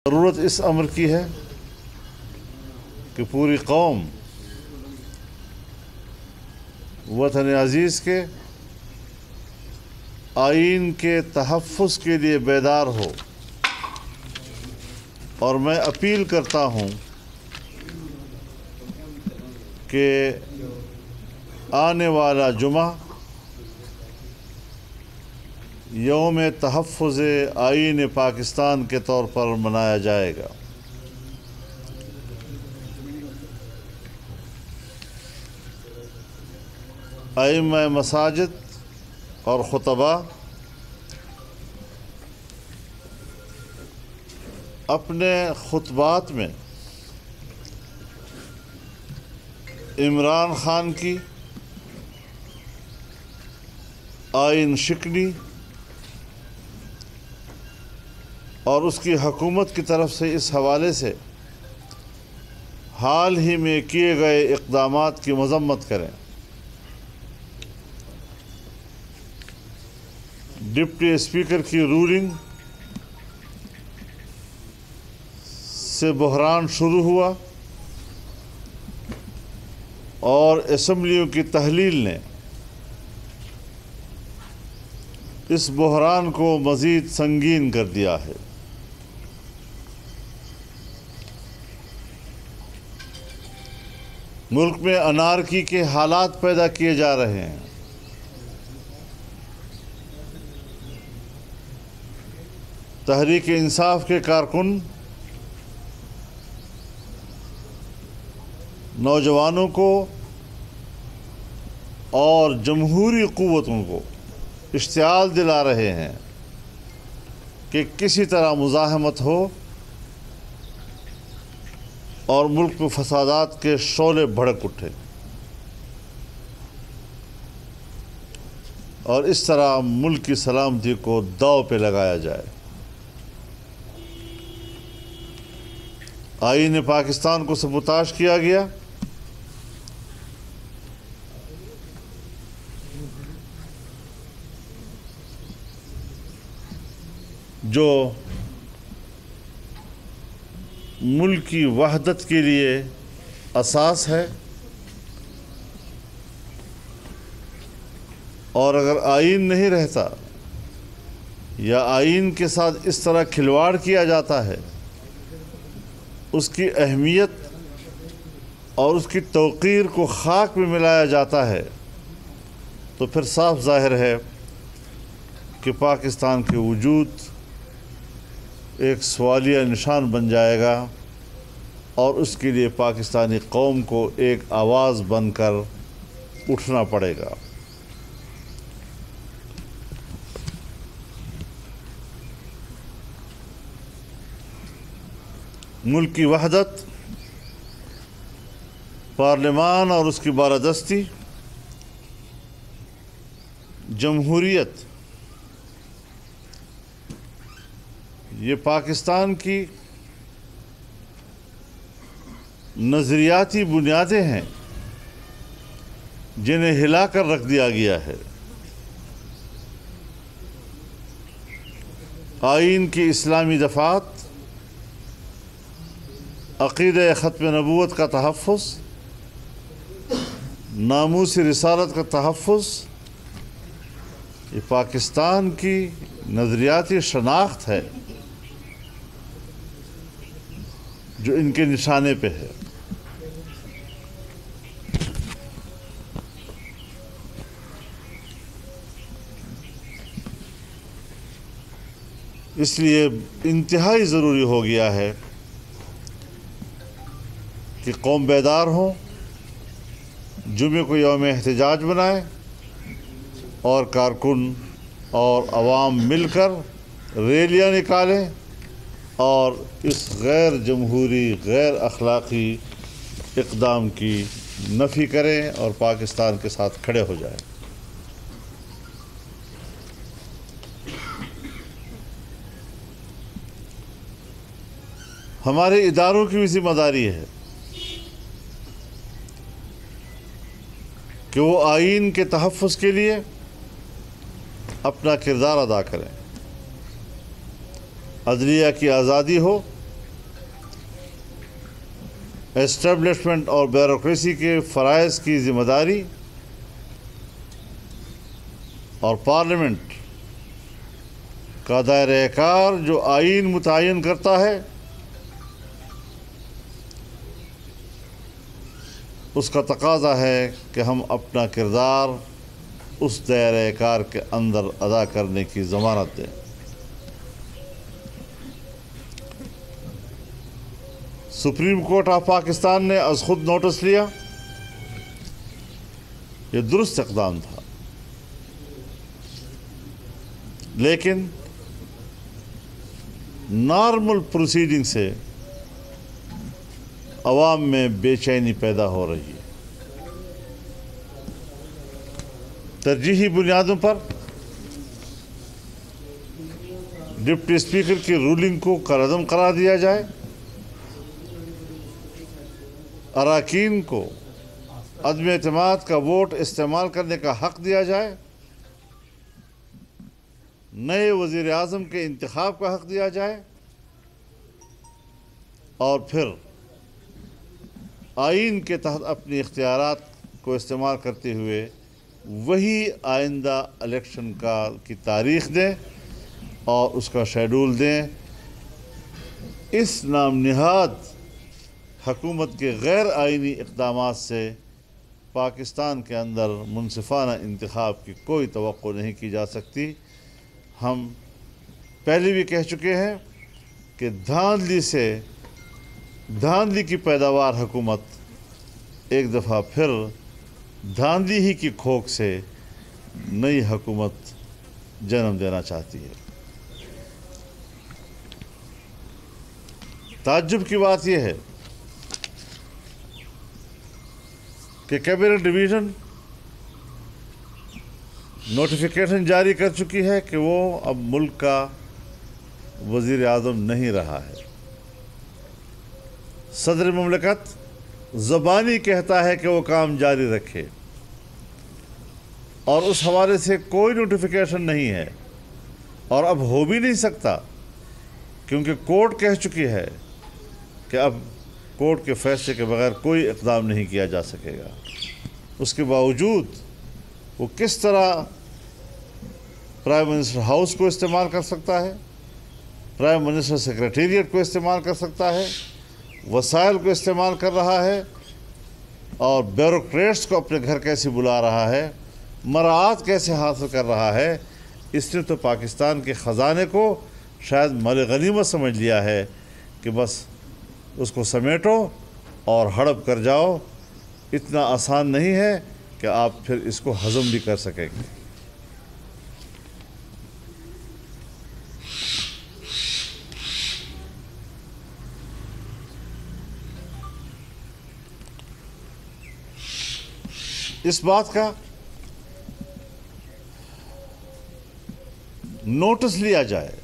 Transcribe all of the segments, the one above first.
ضرورت اس امر کی ہے کہ پوری قوم وطن عزیز کے آئین کے تحفظ کے لیے بیدار ہو، اور میں اپیل کرتا ہوں کہ آنے والا جمعہ یوم تحفظ آئین پاکستان کے طور پر منایا جائے گا۔ ائمہ مساجد اور خطباء اپنے خطبات میں عمران خان کی آئین شکنی اور اس کی حکومت کی طرف سے اس حوالے سے حال ہی میں کیے گئے اقدامات کی مذمت کریں۔ ڈپٹی اسپیکر کی رولنگ سے بحران شروع ہوا اور اسمبلیوں کی تحلیل نے اس بحران کو مزید سنگین کر دیا ہے۔ ملک میں انارکی کے حالات پیدا کیے جا رہے ہیں۔ تحریک انصاف کے کارکن نوجوانوں کو اور جمہوری قوتوں کو اشتعال دلا رہے ہیں کہ کسی طرح مزاحمت ہو اور ملک میں فسادات کے شعلے بھڑک اٹھے، اور اس طرح ملک کی سلامتی کو داؤ پہ لگایا جائے۔ آئین پاکستان کو سبوتاژ کیا گیا، جو ملک کی وحدت کے لیے اساس ہے، اور اگر آئین نہیں رہتا یا آئین کے ساتھ اس طرح کھلواڑ کیا جاتا ہے، اس کی اہمیت اور اس کی توقیر کو خاک میں ملایا جاتا ہے، تو پھر صاف ظاہر ہے کہ پاکستان کے وجود ایک سوالیہ نشان بن جائے گا، اور اس کے لیے پاکستانی قوم کو ایک آواز بن کر اٹھنا پڑے گا۔ ملک کی وحدت، پارلیمان اور اس کی بالادستی، جمہوریت، یہ پاکستان کی نظریاتی بنیادیں ہیں جنہیں ہلا کر رکھ دیا گیا ہے۔ آئین کی اسلامی دفعات، عقیدہ ختم نبوت کا تحفظ، ناموس رسالت کا تحفظ، یہ پاکستان کی نظریاتی شناخت ہے جو ان کے نشانے پہ ہے۔ اس لیے انتہائی ضروری ہو گیا ہے کہ قوم بیدار ہوں، جمعے کو یوم احتجاج بنائے، اور کارکن اور عوام مل کر ریلیاں نکالیں اور اس غیر جمہوری، غیر اخلاقی اقدام کی نفی کریں اور پاکستان کے ساتھ کھڑے ہو جائیں۔ ہمارے اداروں کی بھی ذمہ داری ہے کہ وہ آئین کے تحفظ کے لیے اپنا کردار ادا کریں۔ عدلیہ کی آزادی ہو، اسٹیبلشمنٹ اور بیوروکریسی کے فرائض کی ذمہ داری اور پارلیمنٹ کا دائرہ کار جو آئین متعین کرتا ہے اس کا تقاضا ہے کہ ہم اپنا کردار اس دائرہ کار کے اندر ادا کرنے کی ضمانت دیں۔ سپریم کورٹ آف پاکستان نے از خود نوٹس لیا، یہ درست اقدام تھا، لیکن نارمل پروسیڈنگ سے عوام میں بے چینی پیدا ہو رہی ہے۔ ترجیحی بنیادوں پر ڈپٹی اسپیکر کی رولنگ کو کالعدم قرار دیا جائے، اراکین کو عدم اعتماد کا ووٹ استعمال کرنے کا حق دیا جائے، نئے وزیر اعظم کے انتخاب کا حق دیا جائے، اور پھر آئین کے تحت اپنی اختیارات کو استعمال کرتے ہوئے وہی آئندہ الیکشن کی تاریخ دیں اور اس کا شیڈول دیں۔ اس نام نہاد حکومت کے غیر آئینی اقدامات سے پاکستان کے اندر منصفانہ انتخاب کی کوئی توقع نہیں کی جا سکتی۔ ہم پہلے بھی کہہ چکے ہیں کہ دھاندلی کی پیداوار حکومت ایک دفعہ پھر دھاندلی ہی کی کھوک سے نئی حکومت جنم دینا چاہتی ہے۔ تعجب کی بات یہ ہے کہ کیبنٹ ڈویژن نوٹیفیکیشن جاری کر چکی ہے کہ وہ اب ملک کا وزیر اعظم نہیں رہا ہے۔ صدر مملکت زبانی کہتا ہے کہ وہ کام جاری رکھے، اور اس حوالے سے کوئی نوٹیفیکیشن نہیں ہے، اور اب ہو بھی نہیں سکتا، کیونکہ کورٹ کہہ چکی ہے کہ اب کورٹ کے فیصلے کے بغیر کوئی اقدام نہیں کیا جا سکے گا۔ اس کے باوجود وہ کس طرح پرائم منسٹر ہاؤس کو استعمال کر سکتا ہے، پرائم منسٹر سیکریٹریٹ کو استعمال کر سکتا ہے، وسائل کو استعمال کر رہا ہے، اور بیوروکریٹس کو اپنے گھر کیسے بلا رہا ہے، مراعات کیسے حاصل کر رہا ہے، اس نے تو پاکستان کے خزانے کو شاید مال غنیمت سمجھ لیا ہے کہ بس اس کو سمیٹو اور ہڑپ کر جاؤ۔ اتنا آسان نہیں ہے کہ آپ پھر اس کو ہضم بھی کر سکیں گے۔ اس بات کا نوٹس لیا جائے،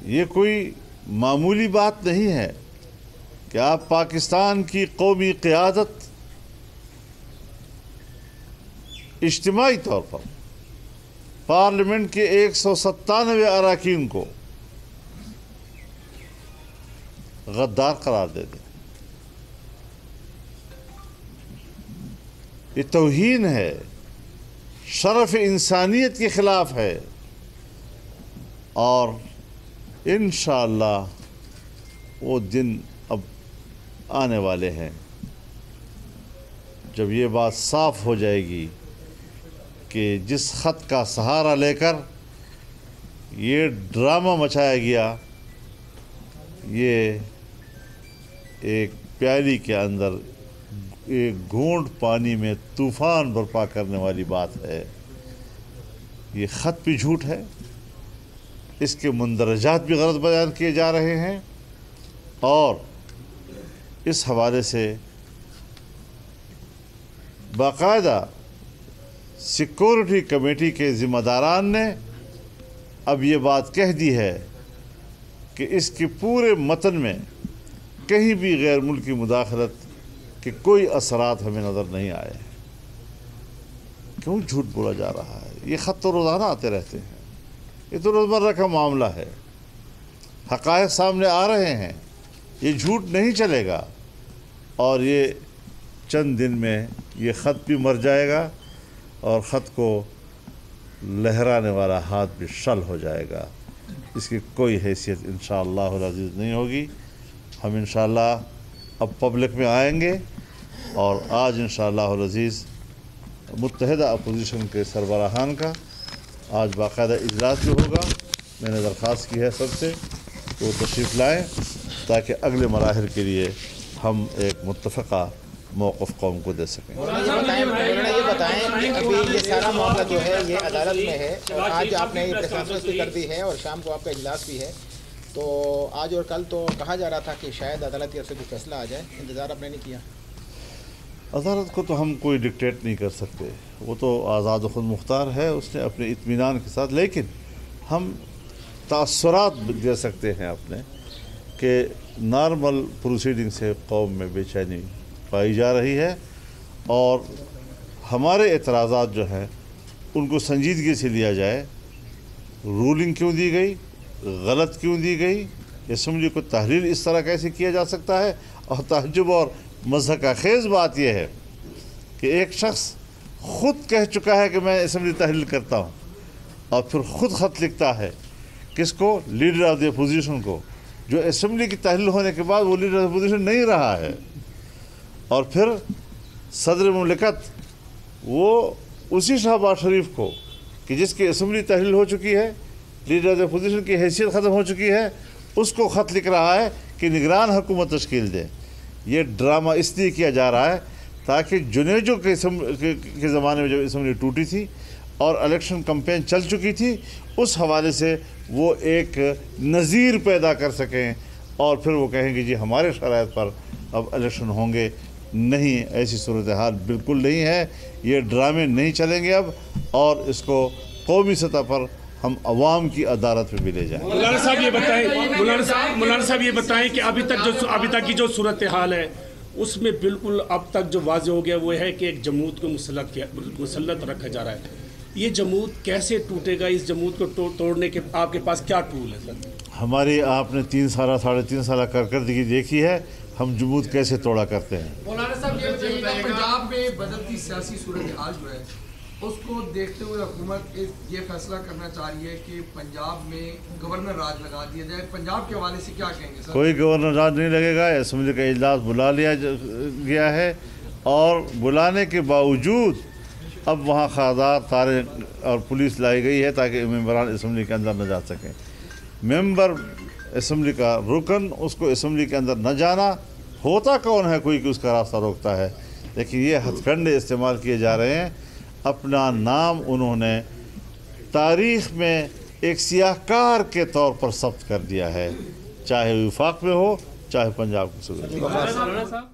یہ کوئی معمولی بات نہیں ہے کہ آپ پاکستان کی قومی قیادت اجتماعی طور پر پارلیمنٹ کے 197 اراکین کو غدار قرار دے دیں۔ یہ توہین ہے، شرف انسانیت کے خلاف ہے، اور انشاءاللہ وہ دن اب آنے والے ہیں جب یہ بات صاف ہو جائے گی کہ جس خط کا سہارا لے کر یہ ڈرامہ مچایا گیا، یہ ایک پیالی کے اندر ایک گھونٹ پانی میں طوفان برپا کرنے والی بات ہے۔ یہ خط بھی جھوٹ ہے، اس کے مندرجات بھی غلط بیان کیے جا رہے ہیں، اور اس حوالے سے باقاعدہ سیکورٹی کمیٹی کے ذمہ داران نے اب یہ بات کہہ دی ہے کہ اس کے پورے متن میں کہیں بھی غیر ملکی مداخلت کے کوئی اثرات ہمیں نظر نہیں آئے۔ کیوں جھوٹ بولا جا رہا ہے؟ یہ خط تو روزانہ آتے رہتے ہیں، یہ تو روزمرہ کا معاملہ ہے، حقائق سامنے آ رہے ہیں، یہ جھوٹ نہیں چلے گا اور یہ چند دن میں یہ خط بھی مر جائے گا اور خط کو لہرانے والا ہاتھ بھی شل ہو جائے گا. اس کی کوئی حیثیت انشاءاللہ العزیز نہیں ہوگی. ہم انشاءاللہ اب پبلک میں آئیں گے اور آج انشاءاللہ العزیز متحدہ اپوزیشن کے سربراہان کا آج باقاعدہ اجلاس بھی ہوگا. میں نے درخواست کی ہے سب سے کہ وہ تشریف لائیں تاکہ اگلے مراحل کے لیے ہم ایک متفقہ موقف قوم کو دے سکیں. یہ بتائیں کہ ابھی یہ سارا معاملہ جو ہے یہ عدالت میں ہے اور آج آپ نے یہ پریس کانفرنس بھی کر دی ہے اور شام کو آپ کا اجلاس بھی ہے، تو آج اور کل تو کہا جا رہا تھا کہ شاید عدالت کی طرف سے کوئی فیصلہ آ جائے، انتظار آپ نے نہیں کیا؟ عدالت کو تو ہم کوئی ڈکٹیٹ نہیں کر سکتے، وہ تو آزاد و خود مختار ہے، اس نے اپنے اطمینان کے ساتھ، لیکن ہم تاثرات دے سکتے ہیں اپنے کہ نارمل پروسیڈنگ سے قوم میں بے چینی پائی جا رہی ہے اور ہمارے اعتراضات جو ہیں ان کو سنجیدگی سے لیا جائے. رولنگ کیوں دی گئی، غلط کیوں دی گئی، اسمبلی کو تحلیل اس طرح کیسے کیا جا سکتا ہے. اور تعجب اور مضحکہ خیز بات یہ ہے کہ ایک شخص خود کہہ چکا ہے کہ میں اسمبلی تحلیل کرتا ہوں اور پھر خود خط لکھتا ہے کس کو، لیڈر آف دی اپوزیشن کو، جو اسمبلی کی تحلیل ہونے کے بعد وہ لیڈر آف دی اپوزیشن نہیں رہا ہے. اور پھر صدر مملکت وہ اسی شہباز شریف کو کہ جس کی اسمبلی تحلیل ہو چکی ہے، لیڈر آف دی اپوزیشن کی حیثیت ختم ہو چکی ہے، اس کو خط لکھ رہا ہے کہ نگران حکومت تشکیل دے. یہ ڈرامہ اس لیے کیا جا رہا ہے تاکہ جنیجو کے زمانے میں جب اسمبلی ٹوٹی تھی اور الیکشن کمپین چل چکی تھی، اس حوالے سے وہ ایک نظیر پیدا کر سکیں اور پھر وہ کہیں کہ جی ہمارے شرائط پر اب الیکشن ہوں گے. نہیں، ایسی صورتحال بالکل نہیں ہے. یہ ڈرامے نہیں چلیں گے اب، اور اس کو قومی سطح پر ہم عوام کی عدالت میں بھی لے جائیں. مولانا صاحب یہ بتائیں کہ ابھی تک کی جو صورتحال ہے اس میں بالکل اب تک جو واضح ہو گیا وہ ہے کہ ایک جمود کو مسلط رکھا جا رہا ہے. یہ جمود کیسے ٹوٹے گا؟ اس جمود کو توڑنے کے آپ کے پاس کیا ٹول ہے سر؟ ہماری آپ نے 3 سالہ 3.5 سالہ کارکردگی دیکھی ہے، ہم جمود کیسے توڑا کرتے ہیں. مولانا صاحب یہ بتائیے کہ پنجاب میں بدلتی سیاسی صورتحال جو ہے اس کو دیکھتے ہوئے حکومت یہ فیصلہ کرنا چاہ رہی ہے کہ پنجاب میں گورنر راج لگا دیا جائے. پنجاب کے حوالے سے کیا کہیں گے سر؟ کوئی گورنر راج نہیں لگے گا. اسمبلی کا اجلاس بلا لیا گیا ہے اور بلانے کے باوجود اب وہاں خاصدار تارے اور پولیس لائی گئی ہے تاکہ ممبران اسمبلی کے اندر نہ جا سکیں. ممبر اسمبلی کا رکن، اس کو اسمبلی کے اندر نہ جانا، ہوتا کون ہے کوئی کہ اس کا راستہ روکتا ہے. لیکن یہ ہتھ کنڈے استعمال کیے جا رہے ہیں. اپنا نام انہوں نے تاریخ میں ایک سیاہ کار کے طور پر ثبت کر دیا ہے، چاہے وفاق میں ہو چاہے پنجاب کی صورت میں.